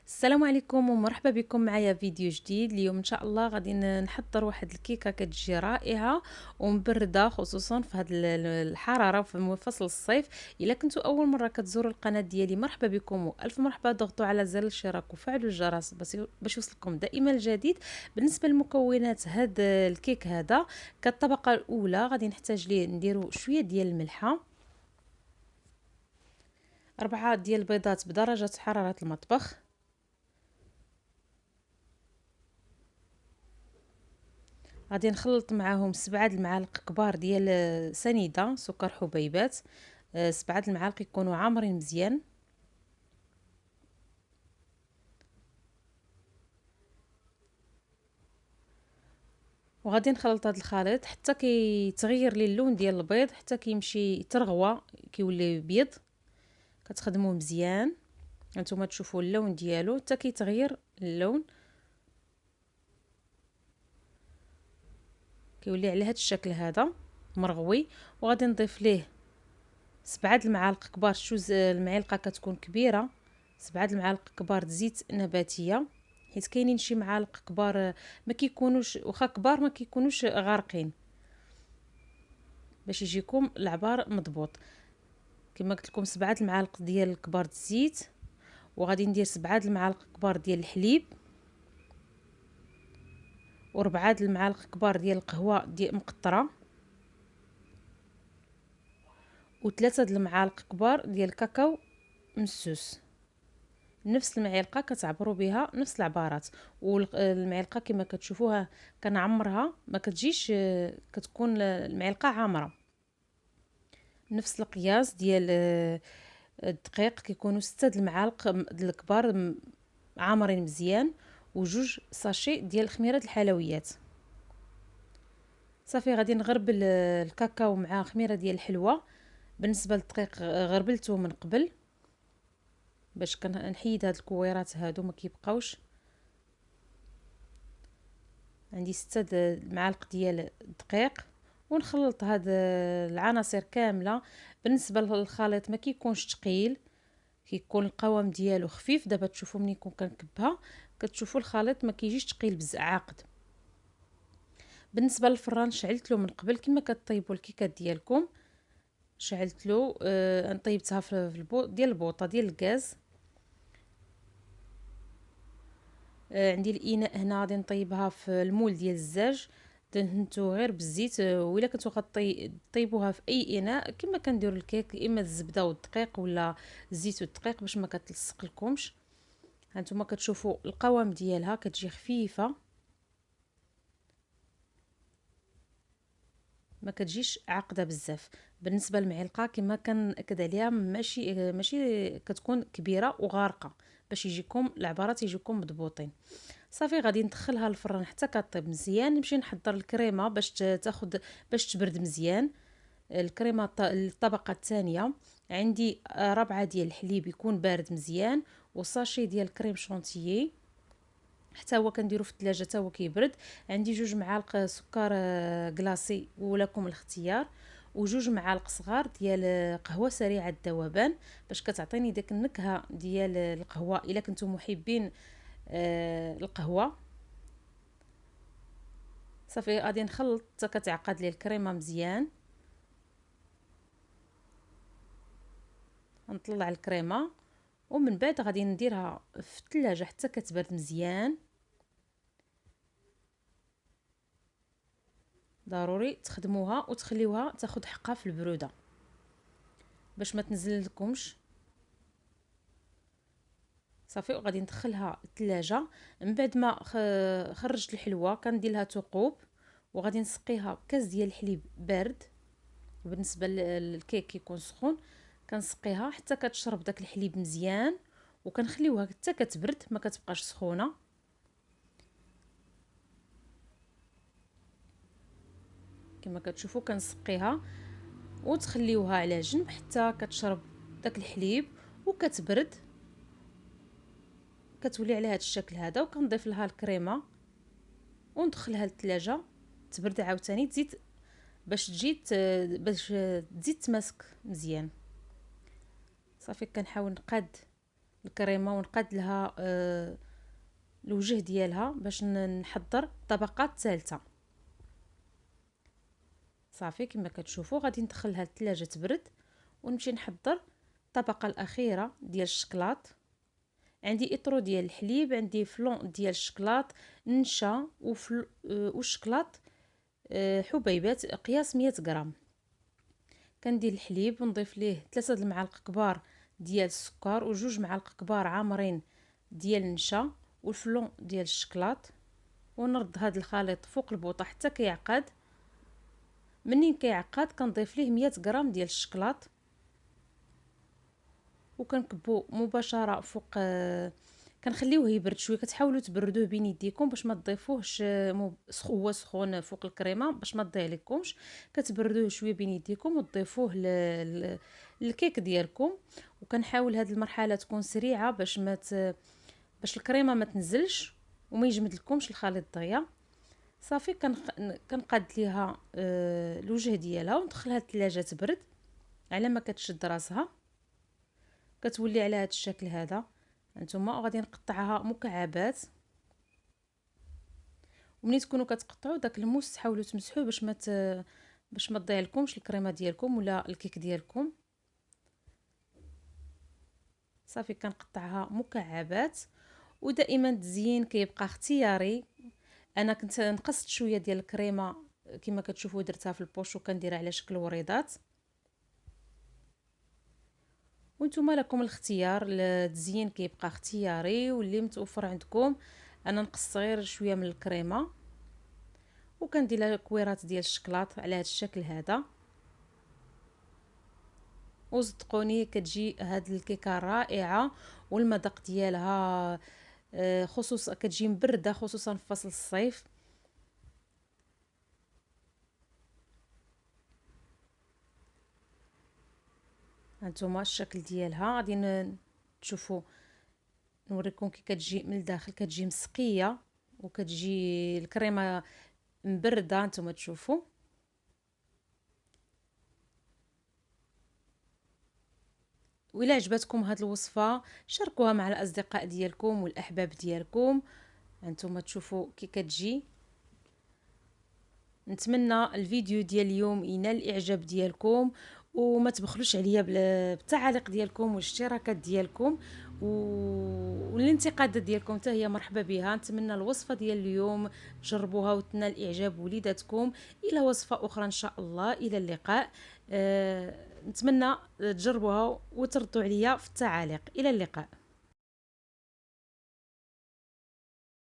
السلام عليكم ومرحبا بكم معايا فيديو جديد. اليوم ان شاء الله غادي نحضر واحد الكيكه كتجي رائعه ومبرده، خصوصا في هذه الحراره في فصل الصيف. الا كنتوا اول مره كتزوروا القناه ديالي، مرحبا بكم والف مرحبا. ضغطوا على زر الاشتراك وفعلوا الجرس باش يوصلكم دائما الجديد. بالنسبه للمكونات هذا الكيك، هذا كالطبقه الاولى غادي نحتاج ليه نديروا شويه ديال الملحه، 4 ديال البيضات بدرجه حراره المطبخ، غادي نخلط معاهم 7 المعالق كبار ديال سنيده سكر حبيبات. 7 المعالق يكونوا عامرين مزيان. وغادي نخلط هذا الخليط حتى كيتغير لي اللون ديال البيض، حتى كيمشي يترغوى كيولي بيض. كتخدموه مزيان، هانتوما تشوفوا اللون ديالو حتى كيتغير اللون، كيولي على هذا الشكل هذا مرغوي. وغادي نضيف ليه 7 المعالق كبار، شوز المعلقه كتكون كبيره، 7 المعالق كبار زيت نباتيه، حيت كاينين شي معالق كبار ما كيكونوش، واخا كبار ما كيكونوش غارقين، باش يجيكم العبار مضبوط. كما قلت لكم 7 المعالق ديال الكبار الزيت، وغادي ندير 7 المعالق كبار ديال الحليب، و4 المعالق كبار ديال القهوه ديال مقطره، و3 المعالق كبار ديال الكاكاو مسوس. نفس المعلقه كتعبروا بها نفس العبارات. والمعلقه كما كتشوفوها كنعمرها، ما كتجيش كتكون المعلقه عامره. نفس القياس ديال الدقيق، كيكونوا 6 المعالق الكبار عامرين مزيان، وجوج ساشي ديال خميره الحلويات. صافي غادي نغربل الكاكاو مع خميره ديال الحلوه. بالنسبه للدقيق غربلته من قبل باش كنحيد هاد الكويرات هادو ما كيبقاوش. عندي 6 المعالق ديال الدقيق، ونخلط هاد العناصر كامله. بالنسبه للخليط ما كيكونش ثقيل، كيكون القوام ديالو خفيف. دابا تشوفوا ملي كون كنكبها كتشوفوا الخليط ما كيجيش ثقيل بزاف عاقد. بالنسبه للفران شعلت له من قبل كما كطيبوا الكيكات ديالكم. شعلت له انا طيبتها في البو ديال البوطه ديال الغاز. عندي الاناء هنا غادي نطيبها في المول ديال الزاج، دهنتو غير بالزيت. وإلا كنتو طيبوها في اي اناء كما كنديروا الكيك، اما الزبده والدقيق ولا الزيت والدقيق باش ما كتلصق لكمش. هانتوما كتشوفوا القوام ديالها كتجي خفيفه، ما كتجيش عاقده بزاف. بالنسبه للمعلقه كما كنأكد عليها، ماشي كتكون كبيره وغارقه، باش يجيكم العبارات يجيكم مضبوطين. صافي غادي ندخلها للفران حتى كطيب مزيان. نمشي نحضر الكريمه باش تاخد، باش تبرد مزيان. الكريمه الطبقه الثانيه عندي 4 ديال الحليب يكون بارد مزيان، وساشي ديال كريم شونتيي حتى هو كنديرو في الثلاجه حتى هو كيبرد. عندي 2 معالق سكر كلاصي ولكم الاختيار، وجوج معالق صغار ديال قهوه سريعه الذوبان باش كتعطيني داك النكهه ديال القهوه الا كنتم محبين القهوه. صافي غادي نخلط حتى كتعقد لي الكريمه مزيان. نطلع الكريمه ومن بعد غادي نديرها في الثلاجه حتى كتبرد مزيان. ضروري تخدموها وتخليوها تاخد حقها في البروده باش ما تنزل لكمش. صافي وغادي ندخلها الثلاجه. من بعد ما خرجت الحلوه كندير لها ثقوب، وغادي نسقيها بكاس ديال الحليب بارد. بالنسبه للكيك كيكون سخون، كنسقيها حتى كتشرب داك الحليب مزيان، وكنخليوها حتى كتبرد ما كتبقاش سخونه. كما كتشوفوا كنسقيها وتخليوها على جنب حتى كتشرب داك الحليب وكتبرد. كتولي على هذا الشكل هذا، وكنضيف لها الكريمه وندخلها للثلاجه تبرد عاوتاني، تزيد باش تزيد تماسك مزيان. صافي كنحاول نقاد الكريمه ونقاد لها الوجه ديالها باش نحضر الطبقه الثالثه. صافي كما كتشوفوا غادي ندخلها للثلاجه تبرد ونمشي نحضر الطبقه الاخيره ديال الشكلاط. عندي اطرو ديال الحليب، عندي فلون ديال الشكلاط، نشا والشكلاط حبيبات قياس 100 غرام. كندير الحليب ونضيف ليه 3 المعالق كبار ديال السكر وجوج معالق كبار عامرين ديال النشا والفلون ديال الشكلاط، ونرد هذا الخليط فوق البوطه حتى كيعقد. منين كيعقد كنضيف ليه 100 غرام ديال الشكلاط وكنكبو مباشره فوق كنخليوه يبرد شويه. كتحاولوا تبردوه بين يديكم باش ما تضيفوهش هو سخون فوق الكريمه باش ما تضيع لكمش. كتبردوه شويه بين يديكم وتضيفوه للكيك ديالكم. وكنحاول هذه المرحله تكون سريعه باش باش الكريمه ما تنزلش وما يجمد لكمش الخليط دغيا. صافي كنقاد ليها الوجه ديالها وندخلها للثلاجه تبرد على ما كتشد راسها. كتولي على هذا الشكل هذا. هانتوما غادي نقطعها مكعبات، ومنين تكونوا كتقطعوا داك الموس تحاولوا تمسحوه باش ما تضيع لكمش الكريمه ديالكم ولا الكيك ديالكم. صافي كنقطعها مكعبات. ودائما التزيين كيبقى اختياري. انا كنت نقصت شويه ديال الكريمه كما كتشوفوا درتها في البوش وكنديرها على شكل وريضات، وانتم لكم الاختيار. التزيين كيبقى اختياري واللي متوفر عندكم. انا نقصت غير شويه من الكريمه وكندير لها كويرات ديال الشكلاط على هذا الشكل هذا. وصدقوني كتجي هاد الكيكه رائعه والمذاق ديالها خصوصا كتجي مبرده خصوصا في فصل الصيف. هانتوما الشكل ديالها غادي تشوفوا. نوريكم كي كتجي من الداخل كتجي مسقيه وكتجي الكريمه مبرده. هانتوما تشوفوا. وإلا عجبتكم هاد الوصفه شاركوها مع الاصدقاء ديالكم والاحباب ديالكم. هانتوما تشوفوا كي كتجي. نتمنى الفيديو ديال اليوم ينال الاعجاب ديالكم وما تبخلوش عليا بالتعاليق ديالكم والاشتراكات ديالكم والانتقادات ديالكم حتى هي مرحبا بها. نتمنى الوصفه ديال اليوم تجربوها وتنال اعجاب وليداتكم. الى وصفه اخرى ان شاء الله. الى اللقاء. نتمنى تجربوها وتردوا عليا في التعاليق. الى اللقاء.